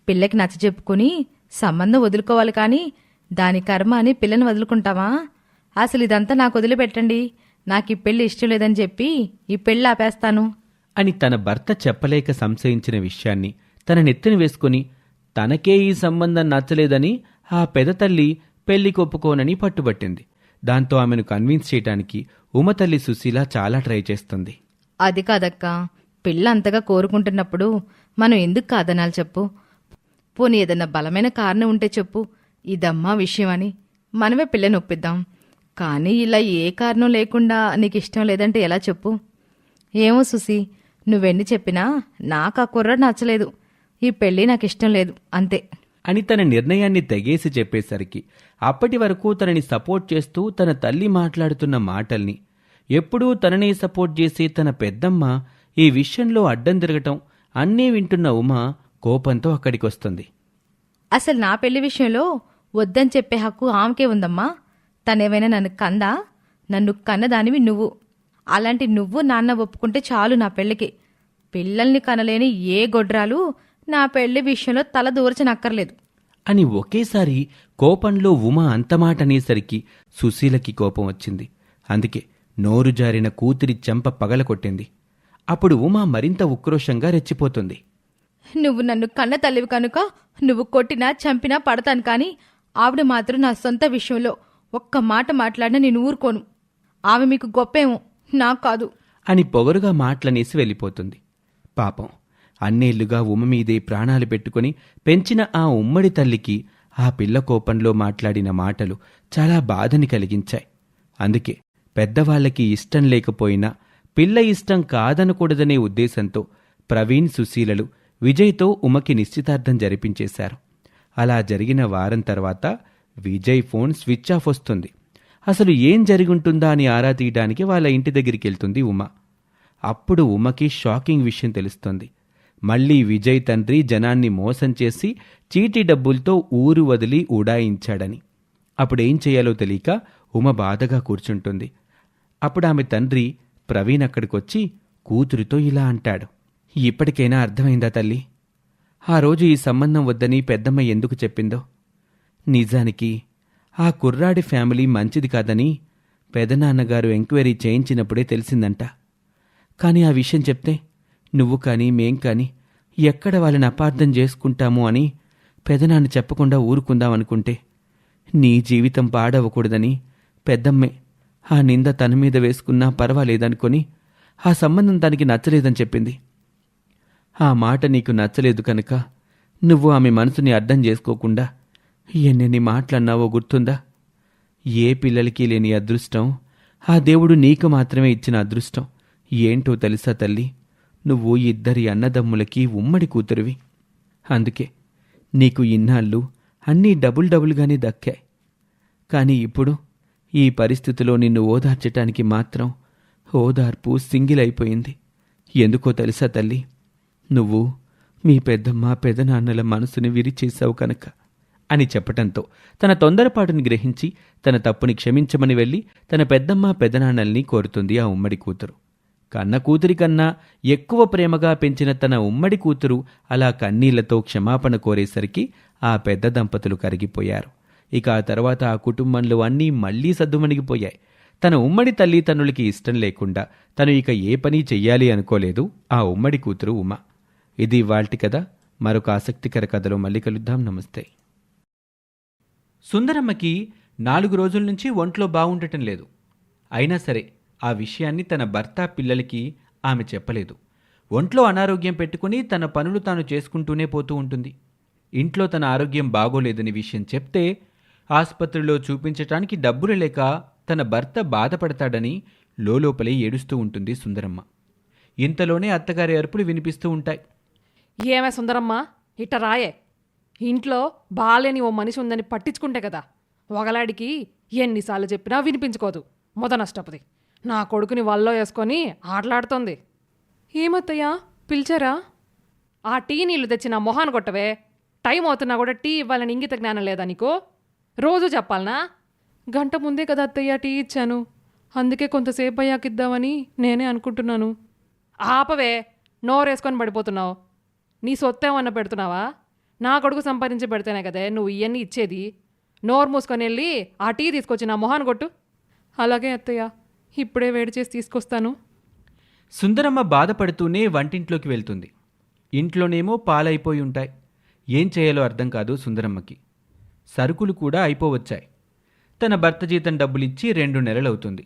పిల్లకి నచ్చ చెప్పుకుని సంబంధం వదులుకోవాలి, కానీ దాని కర్మ అని పిల్లని వదులుకుంటావా? అసలు ఇదంతా నాకు వదిలిపెట్టండి. నాకు ఈ పెళ్లి ఇష్టం లేదని చెప్పి ఈ పెళ్లి ఆపేస్తాను అని తన భర్త చెప్పలేక సంశయించిన విషయాన్ని తన నెత్తిన వేసుకుని తనకే ఈ సంబంధం నచ్చలేదని ఆ పెదతల్లి పెళ్లికి ఒప్పుకోనని పట్టుబట్టింది. దాంతో ఆమెను కన్విన్స్ చేయటానికి ఉమతల్లి సుశీల చాలా ట్రై చేస్తుంది. అది కాదక్క, పిల్ల అంతగా కోరుకుంటున్నప్పుడు మనం ఎందుకు కాదనాలి చెప్పు? పోనీ ఏదన్నా బలమైన కారణం ఉంటే చెప్పు, ఇదమ్మా విషయం అని మనమే పిల్లని ఒప్పిద్దాం. కానీ ఇలా ఏ కారణం లేకుండా నీకు ఇష్టం లేదంటే ఎలా చెప్పు? ఏమో సుసి, నువ్వెన్ని చెప్పినా నాకు ఆ కుర్రాడు నచ్చలేదు. ఈ పెళ్ళి నాకు ఇష్టం లేదు, అంతే అని తన నిర్ణయాన్ని తెగేసి చెప్పేసరికి అప్పటి వరకు తనని సపోర్ట్ చేస్తూ తన తల్లి మాట్లాడుతున్న మాటల్ని, ఎప్పుడూ తనని సపోర్ట్ చేసి తన పెద్దమ్మ ఈ విషయంలో అడ్డం తిరగటం అన్నీ వింటున్న ఉమ కోపంతో అక్కడికొస్తుంది. అసలు నా పెళ్లి విషయంలో వద్దని చెప్పే హక్కు ఆమెకే ఉందమ్మా. తనేమైనా నన్ను కందా? నన్ను కన్నదానివి నువ్వు. అలాంటి నువ్వు నాన్న ఒప్పుకుంటే చాలు నా పెళ్లికి. పిల్లల్ని కనలేని ఏ గొడ్రాలు నా పెళ్లి విషయంలో తల దూర్చనక్కర్లేదు అని ఒకేసారి కోపంలో ఉమ అంతమాట అనేసరికి సుశీలకి కోపం వచ్చింది. అందుకే నోరు జారిన కూతురి చెంప పగలకొట్టింది. అప్పుడు ఉమ మరింత ఉక్రోషంగా రెచ్చిపోతుంది. నువ్వు నన్ను కన్న తల్లివి కనుక నువ్వు కొట్టినా చంపినా పడతాను, కానీ ఆవిడ మాత్రం నా సొంత విషయంలో ఒక్క మాట మాట్లాడినా నేను ఊరుకోను. ఆమె మీకు గొప్పేమో, నాకు కాదు అని పొగరుగా మాటలనేసి వెళ్ళిపోతుంది. పాపం అన్నేళ్లుగా ఉమ మీదే ప్రాణాలు పెట్టుకుని పెంచిన ఆ ఉమ్మడి తల్లికి ఆ పిల్ల కోపంలో మాట్లాడిన మాటలు చాలా బాధని కలిగించాయి. అందుకే పెద్దవాళ్లకి ఇష్టం లేకపోయినా పిల్ల ఇష్టం కాదనకూడదనే ఉద్దేశంతో ప్రవీణ్, సుశీలలు విజయ్తో ఉమకి నిశ్చితార్థం జరిపించేశారు. అలా జరిగిన వారం తర్వాత విజయ్ ఫోన్ స్విచ్ ఆఫ్ వస్తుంది. అసలు ఏం జరిగుంటుందా అని ఆరా తీయడానికి వాళ్ళ ఇంటి దగ్గరికి వెళ్తుంది ఉమ. అప్పుడు ఉమకి షాకింగ్ విషయం తెలుస్తుంది. మళ్లీ విజయ్ తండ్రి జనాన్ని మోసం చేసి చీటీ డబ్బులతో ఊరు వదిలి ఉడాయించాడని. అప్పుడేం చేయాలో తెలియక ఉమ బాధగా కూర్చుంటుంది. అప్పుడు ఆమె తండ్రి ప్రవీణ్ అక్కడికొచ్చి కూతురితో ఇలా అంటాడు. ఇప్పటికైనా అర్థమైందా తల్లి? ఆ రోజు ఈ సంబంధం వద్దని పెద్దమ్మ ఎందుకు చెప్పిందో? నిజానికి ఆ కుర్రాడి ఫ్యామిలీ మంచిది కాదని పెదనాన్నగారు ఎంక్వైరీ చేయించినప్పుడే తెలిసిందంట. కాని ఆ విషయం చెప్తే నువ్వు కానీ మేం కానీ ఎక్కడ వాళ్ళని అపార్థం చేసుకుంటాము అని పెదనాన్న చెప్పకుండా ఊరుకుందామనుకుంటే నీ జీవితం పాడవకూడదని పెద్దమ్మే ఆ నింద తన మీద వేసుకున్నా పర్వాలేదనుకొని ఆ సంబంధం తనకి నచ్చలేదని చెప్పింది. ఆ మాట నీకు నచ్చలేదు కనుక నువ్వు ఆమె మనసుని అర్థం చేసుకోకుండా ఎన్నెన్ని మాటలన్నావో గుర్తుందా? ఏ పిల్లలకి లేని అదృష్టం ఆ దేవుడు నీకు మాత్రమే ఇచ్చిన అదృష్టం ఏంటో తెలుసా తల్లి? నువ్వు ఇద్దరి అన్నదమ్ములకి ఉమ్మడి కూతురివి. అందుకే నీకు ఇన్నాళ్ళు అన్నీ డబుల్గానే దక్కాయి. కాని ఇప్పుడు ఈ పరిస్థితిలో నిన్ను ఓదార్చటానికి మాత్రం ఓదార్పు సింగిల్ అయిపోయింది. ఎందుకో తెలుసా తల్లి? నువ్వు మీ పెద్దమ్మ పెదనాన్నల మనసుని విరిచేశావు కనుక అని చెప్పటంతో తన తొందరపాటుని గ్రహించి తన తప్పుని క్షమించమని వెళ్ళి తన పెద్దమ్మ పెదనాన్నల్ని కోరుతుంది ఆ ఉమ్మడి కూతురు. కన్న కూతురి కన్నా ఎక్కువ ప్రేమగా పెంచిన తన ఉమ్మడి కూతురు అలా కన్నీళ్లతో క్షమాపణ కోరేసరికి ఆ పెద్ద దంపతులు కరిగిపోయారు. ఇక ఆ తర్వాత ఆ కుటుంబంలో అన్నీ మళ్లీ సద్దుమణిగిపోయాయి. తన ఉమ్మడి తల్లిదండ్రులకి ఇష్టం లేకుండా తను ఇక ఏ పని చెయ్యాలి అనుకోలేదు ఆ ఉమ్మడి కూతురు ఉమ. ఇది ఇవాల్టి కథ. మరొక ఆసక్తికర కథలో మళ్ళీ కలుద్దాం. నమస్తే. సుందరమ్మకి 4 రోజుల నుంచి ఒంట్లో బాగుండటం లేదు. అయినా సరే ఆ విషయాన్ని తన భర్త, పిల్లలకి ఆమె చెప్పలేదు. ఒంట్లో అనారోగ్యం పెట్టుకుని తన పనులు తాను చేసుకుంటూనే పోతూ ఉంటుంది. ఇంట్లో తన ఆరోగ్యం బాగోలేదని విషయం చెప్తే ఆసుపత్రిలో చూపించటానికి డబ్బులు లేక తన భర్త బాధపడతాడని లోపలే ఏడుస్తూ ఉంటుంది సుందరమ్మ. ఇంతలోనే అత్తగారి అరుపులు వినిపిస్తూ ఉంటాయి. ఏమే సుందరమ్మ, ఇట్ట రాయే. ఇంట్లో బాలేని ఓ మనిషి ఉందని పట్టించుకుంటే కదా. ఒకలాడికి ఎన్నిసార్లు చెప్పినా వినిపించుకోదు. మొద నష్టపది నా కొడుకుని వల్లో వేసుకొని ఆటలాడుతోంది. ఏమత్తయ్యా పిలిచారా? ఆ టీ నీళ్లు తెచ్చి నా మొహాన్ని కొట్టవే. టైం అవుతున్నా కూడా టీ ఇవ్వాలని ఇంగిత జ్ఞానం లేదా నీకు? రోజు చెప్పాలనా? గంట ముందే కదా అత్తయ్య టీ ఇచ్చాను. అందుకే కొంతసేపు అయ్యాకిద్దామని నేనే అనుకుంటున్నాను. ఆపవే, నోరేసుకొని పడిపోతున్నావు. నీ సొత్తేమన్నా పెడుతున్నావా? నా కొడుకు సంపాదించి పెడితేనే కదే నువ్వు ఇవన్నీ ఇచ్చేది. నోరు మూసుకొని వెళ్ళి ఆ టీ తీసుకొచ్చి నా మొహాన్ని కొట్టు. అలాగే అత్తయ్య, ఇప్పుడే వేడి చేసి తీసుకొస్తాను. సుందరమ్మ బాధపడుతూనే వంటింట్లోకి వెళ్తుంది. ఇంట్లోనేమో పాలైపోయి ఉంటాయి. ఏం చేయాలో అర్థం కాదు సుందరమ్మకి. సరుకులు కూడా అయిపోవచ్చాయి. తన భర్త జీతం డబ్బులిచ్చి 2 నెలలవుతుంది.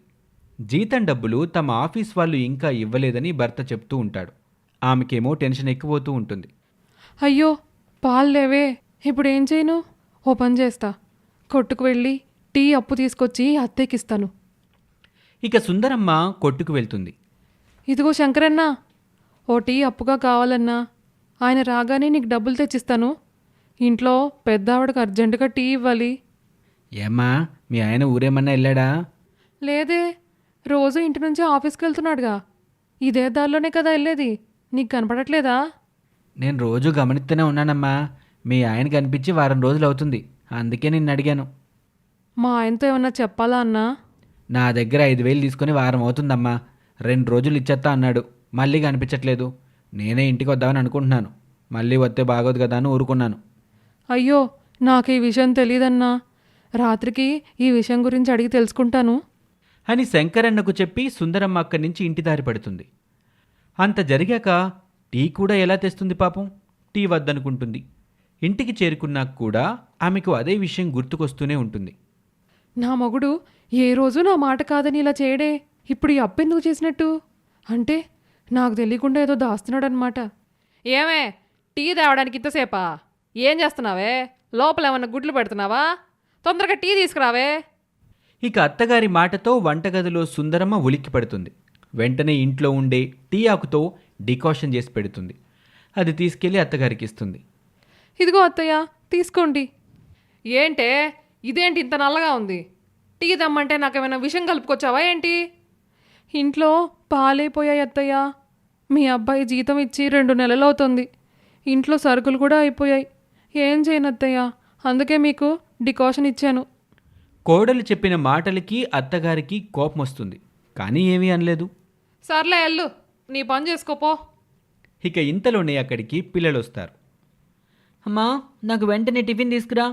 జీతం డబ్బులు తమ ఆఫీస్ వాళ్ళు ఇంకా ఇవ్వలేదని భర్త చెప్తూ ఉంటాడు. ఆమెకేమో టెన్షన్ ఎక్కువవుతూ ఉంటుంది. అయ్యో పాలు లేవే, ఇప్పుడు ఏం చేయను? ఓ పని చేస్తా, కొట్టుకు వెళ్ళి టీ అప్పు తీసుకొచ్చి అత్తయ్యకిస్తాను. ఇక సుందరమ్మ కొట్టుకు వెళ్తుంది. ఇదిగో శంకరన్న, ఓ టీ అప్పుగా కావాలన్నా. ఆయన రాగానే నీకు డబ్బులు తెచ్చిస్తాను. ఇంట్లో పెద్దావిడకు అర్జెంటుగా టీ ఇవ్వాలి. ఏమ్మా, మీ ఆయన ఊరేమన్నా వెళ్ళాడా? లేదే, రోజు ఇంటి నుంచి ఆఫీస్కి వెళ్తున్నాడుగా. ఇదే దారిలోనే కదా వెళ్ళేది. నీకు కనపడట్లేదా? నేను రోజు గమనిస్తూనే ఉన్నానమ్మా. మీ ఆయన కనిపించి వారం రోజులు అవుతుంది. అందుకే నిన్ను అడిగాను. మా ఆయనతో ఏమన్నా చెప్పాలా అన్నా? నా దగ్గర 5,000 తీసుకొని వారం అవుతుందమ్మా. 2 రోజులు ఇచ్చేస్తా అన్నాడు. మళ్ళీ కనిపించట్లేదు. నేనే ఇంటికి వద్దామని అనుకుంటున్నాను. మళ్ళీ వస్తే బాగోదు కదా అని ఊరుకున్నాను. అయ్యో, నాకు ఈ విషయం తెలియదన్నా. రాత్రికి ఈ విషయం గురించి అడిగి తెలుసుకుంటాను అని శంకరన్నకు చెప్పి సుందరమ్మ అక్కడి నుంచి ఇంటి దారి పడుతుంది. అంత జరిగాక టీ కూడా ఎలా తెస్తుంది పాపం? టీ వద్దనుకుంటుంది. ఇంటికి చేరుకున్నాక కూడా ఆమెకు అదే విషయం గుర్తుకొస్తూనే ఉంటుంది. నా మొగుడు ఏ రోజు నా మాట కాదని ఇలా చేయడే. ఇప్పుడు ఈ అప్పెందుకు చేసినట్టు? అంటే నాకు తెలియకుండా ఏదో దాస్తున్నాడనమాట. ఏమే, టీ తేవడానికి ఇంతసేపా? ఏం చేస్తున్నావే? లోపల ఏమన్నా గుడ్లు పెడుతున్నావా? తొందరగా టీ తీసుకురావే. ఇక అత్తగారి మాటతో వంటగదిలో సుందరమ్మ ఉలిక్కి పడుతుంది. వెంటనే ఇంట్లో ఉండే టీ ఆకుతో డికాషన్ చేసి పెడుతుంది. అది తీసుకెళ్లి అత్తగారికి ఇస్తుంది. ఇదిగో అత్తయ్య, తీసుకోండి. ఏంటే ఇదేంటి ఇంత నల్లగా ఉంది? టీ తెమ్మంటే నాకేమైనా విషం కలుపుకొచ్చావా ఏంటి? ఇంట్లో పాలైపోయాయి అత్తయ్య. మీ అబ్బాయి జీతం ఇచ్చి 2 నెలలు అవుతుంది. ఇంట్లో సరుకులు కూడా అయిపోయాయి. ఏం చేయను అత్తయ్య, అందుకే మీకు డికాషన్ ఇచ్చాను. కోడలు చెప్పిన మాటలకి అత్తగారికి కోపం వస్తుంది. కానీ ఏమీ అనలేదు. సర్లే ఎల్లు, నీ పని చేసుకోపో. ఇక ఇంతలోనే అక్కడికి పిల్లలు వస్తారు. అమ్మా, నాకు వెంటనే టిఫిన్ తీసుకురా.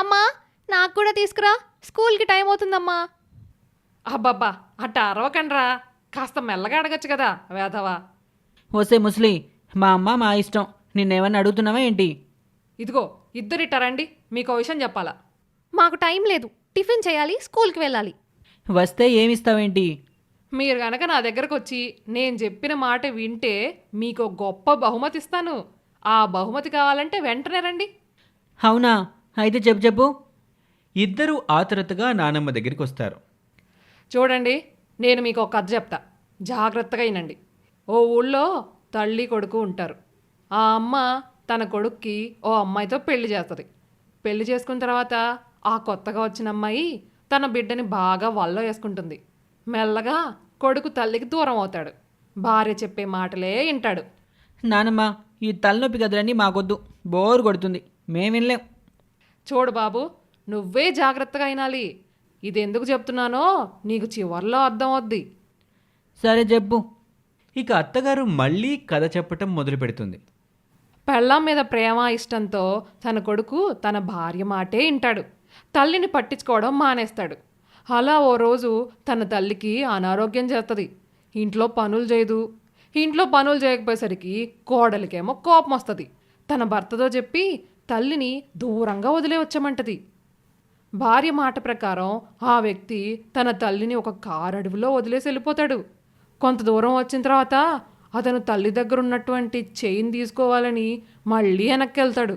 అమ్మా, నాకు కూడా తీసుకురా, స్కూల్కి టైం అవుతుందమ్మా. అబ్బబ్బా, అట్ట అరవకండ్రా, కాస్త మెల్లగా అడగచ్చు కదా వేధవా. వస్తే ముసలి, మా అమ్మ మా ఇష్టం, నిన్నేమన్నా అడుగుతున్నావా ఏంటి? ఇదిగో ఇద్దరిట్ట రండి, మీకో విషయం చెప్పాలా. మాకు టైం లేదు, టిఫిన్ చేయాలి, స్కూల్కి వెళ్ళాలి. వస్తే ఏమిస్తావేంటి? మీరు గనక నా దగ్గరకు వచ్చి నేను చెప్పిన మాట వింటే మీకు గొప్ప బహుమతి ఇస్తాను. ఆ బహుమతి కావాలంటే వెంటనే రండి. అవునా? అయితే చెప్పు చెప్పు. ఇద్దరూ ఆతురతగా నానమ్మ దగ్గరికి వస్తారు. చూడండి, నేను మీకు ఒక కథ చెప్తా, జాగ్రత్తగా వినండి. ఓ ఊళ్ళో తల్లి కొడుకు ఉంటారు. ఆ అమ్మ తన కొడుక్కి ఓ అమ్మాయితో పెళ్లి చేస్తుంది. పెళ్లి చేసుకున్న తర్వాత ఆ కొత్తగా వచ్చిన అమ్మాయి తన బిడ్డని బాగా వల్లో వేసుకుంటుంది. మెల్లగా కొడుకు తల్లికి దూరం అవుతాడు. భార్య చెప్పే మాటలే వింటాడు. నానమ్మ, ఈ తలనొప్పి కదలన్నీ మాకొద్దు, బోర్ కొడుతుంది, మేము వినలేం. చూడు బాబు, నువ్వే జాగ్రత్తగా వినాలి. ఇది ఎందుకు చెప్తున్నానో నీకు చివర్లో అర్థం అవుద్ది. సరే చెప్పు. ఇక అత్తగారు మళ్ళీ కథ చెప్పటం మొదలు పెడుతుంది. పెళ్ళాం మీద ప్రేమ ఇష్టంతో తన కొడుకు తన భార్య మాటే వింటాడు. తల్లిని పట్టించుకోవడం మానేస్తాడు. అలా ఓ రోజు తన తల్లికి అనారోగ్యం చేస్తుంది. ఇంట్లో పనులు చేయదు. ఇంట్లో పనులు చేయకపోయేసరికి కోడలికేమో కోపం వస్తుంది. తన భర్తతో చెప్పి తల్లిని దూరంగా వదిలే వచ్చమంటది. భార్య మాట ప్రకారం ఆ వ్యక్తి తన తల్లిని ఒక కారు అడవిలో వదిలేసి వెళ్ళిపోతాడు. కొంత దూరం వచ్చిన తర్వాత అతను తల్లి దగ్గర ఉన్నటువంటి చైన్ తీసుకోవాలని మళ్ళీ వెనక్కి వెళ్తాడు.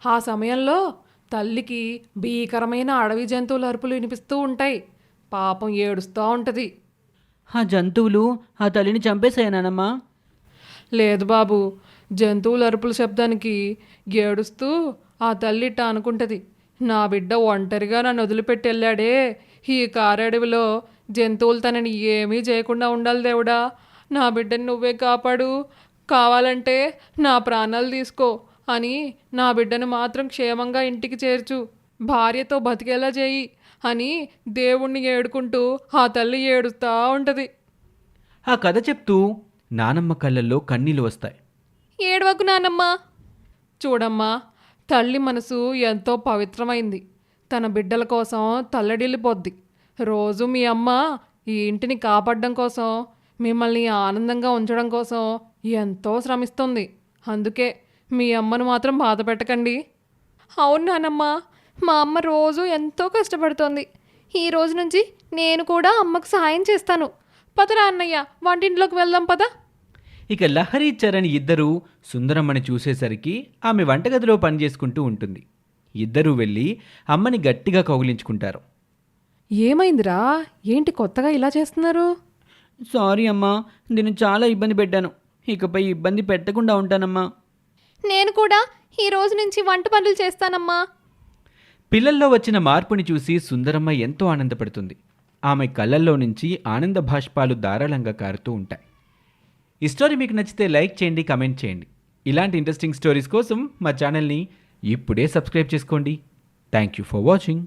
ఆ సమయంలో తల్లికి భీకరమైన అడవి జంతువుల అరుపులు వినిపిస్తూ ఉంటాయి. పాపం ఏడుస్తూ ఉంటుంది. ఆ జంతువులు ఆ తల్లిని చంపేశాయి నానమ్మ. లేదు బాబు, జంతువుల అరుపుల శబ్దానికి ఏడుస్తూ ఆ తల్లి ఇట్ట అనుకుంటుంది, నా బిడ్డ ఒంటరిగా నన్ను వదిలిపెట్టి వెళ్ళాడే, ఈ కారడవిలో జంతువులు తనని ఏమీ చేయకుండా ఉండాలి దేవుడా, నా బిడ్డని నువ్వే కాపాడు, కావాలంటే నా ప్రాణాలు తీసుకో అని నా బిడ్డను మాత్రం క్షేమంగా ఇంటికి చేర్చు, భార్యతో బతికేలా చేయి అని దేవుణ్ణి ఏడుకుంటూ ఆ తల్లి ఏడుస్తూ ఉంటుంది. ఆ కథ చెప్తూ నానమ్మ కళ్ళల్లో కన్నీళ్ళు వస్తాయి. ఏడవకు నానమ్మా. చూడమ్మా, తల్లి మనసు ఎంతో పవిత్రమైంది. తన బిడ్డల కోసం తల్లడిల్లిపోద్ది. రోజు మీ అమ్మ ఈ ఇంటిని కాపాడడం కోసం, మిమ్మల్ని ఆనందంగా ఉంచడం కోసం ఎంతో శ్రమిస్తుంది. అందుకే మీ అమ్మను మాత్రం బాధ పెట్టకండి. అవును నానమ్మా, మా అమ్మ రోజు ఎంతో కష్టపడుతోంది. ఈ రోజు నుంచి నేను కూడా అమ్మకు సహాయం చేస్తాను. పదరా అన్నయ్య, వంటింట్లోకి వెళ్దాం పద. ఇక లహరి చరణ్ ఇద్దరూ సుందరమ్మని చూసేసరికి ఆమె వంటగదిలో పనిచేసుకుంటూ ఉంటుంది. ఇద్దరూ వెళ్ళి అమ్మని గట్టిగా కౌగిలించుకుంటారు. ఏమైందిరా, ఏంటి కొత్తగా ఇలా చేస్తున్నారు? సారీ అమ్మా, నేను చాలా ఇబ్బంది పెట్టాను, ఇకపై ఇబ్బంది పెట్టకుండా ఉంటానమ్మా. నేను కూడా ఈ రోజు నుంచి వంట పనులు చేస్తానమ్మా. పిల్లల్లో వచ్చిన మార్పుని చూసి సుందరమ్మ ఎంతో ఆనందపడుతుంది. ఆమె కళ్ళల్లో నుంచి ఆనంద భాష్పాలు ధారాళంగా కారుతూ ఉంటాయి. ఈ స్టోరీ మీకు నచ్చితే లైక్ చేయండి, కమెంట్ చేయండి. ఇలాంటి ఇంట్రెస్టింగ్ స్టోరీస్ కోసం మా ఛానల్ని ఇప్పుడే సబ్స్క్రైబ్ చేసుకోండి. Thank you for watching.